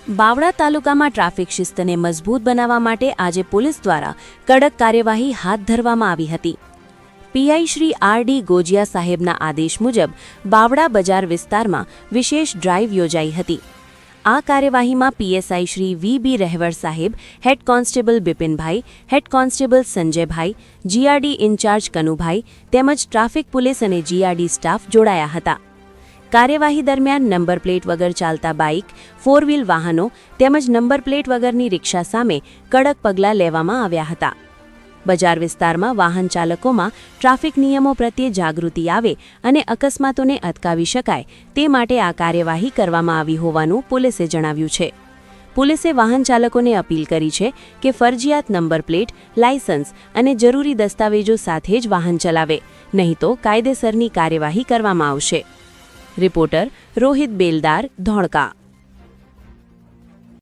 બાવળા તાલુકામાં ટ્રાફિક શિસ્તને મજબૂત બનાવવા માટે આજે પોલીસ દ્વારા કડક કાર્યવાહી હાથ ધરવામાં આવી હતી। પીઆઈ શ્રી આર.ડી. ગોજિયા સાહેબના આદેશ મુજબ બાવળા બજાર વિસ્તારમાં વિશેષ ડ્રાઇવ યોજાઈ હતી। આ કાર્યવાહીમાં પીએસઆઈ શ્રી વી.બી. રહેવર સાહેબ, હેડ કોન્સ્ટેબલ બિપિનભાઈ, હેડ કોન્સ્ટેબલ સંજયભાઈ, જીઆરડી ઇન્ચાર્જ કનુભાઈ તેમજ ટ્રાફિક પોલીસ અને જીઆરડી સ્ટાફ જોડાયા હતા। કાર્યવાહી દરમિયાન નંબર પ્લેટ વગર ચાલતા બાઇક, ફોર વ્હીલ વાહનો તેમજ નંબર પ્લેટ વગરની રિક્ષા સામે કડક પગલાં લેવામાં આવ્યા હતા। બજાર વિસ્તારમાં વાહન ચાલકોમાં ટ્રાફિક નિયમો પ્રત્યે જાગૃતિ આવે અને અકસ્માતોને અટકાવી શકાય તે માટે આ કાર્યવાહી કરવામાં આવી હોવાનું પોલીસે જણાવ્યું છે। પોલીસે વાહન ચાલકોને અપીલ કરી છે કે ફરજિયાત નંબર પ્લેટ, લાયસન્સ અને જરૂરી દસ્તાવેજો સાથે જ વાહન ચલાવે, નહીં તો કાયદેસરની કાર્યવાહી કરવામાં આવશે। રિપોર્ટર રોહિત બેલદાર, ધોળકા।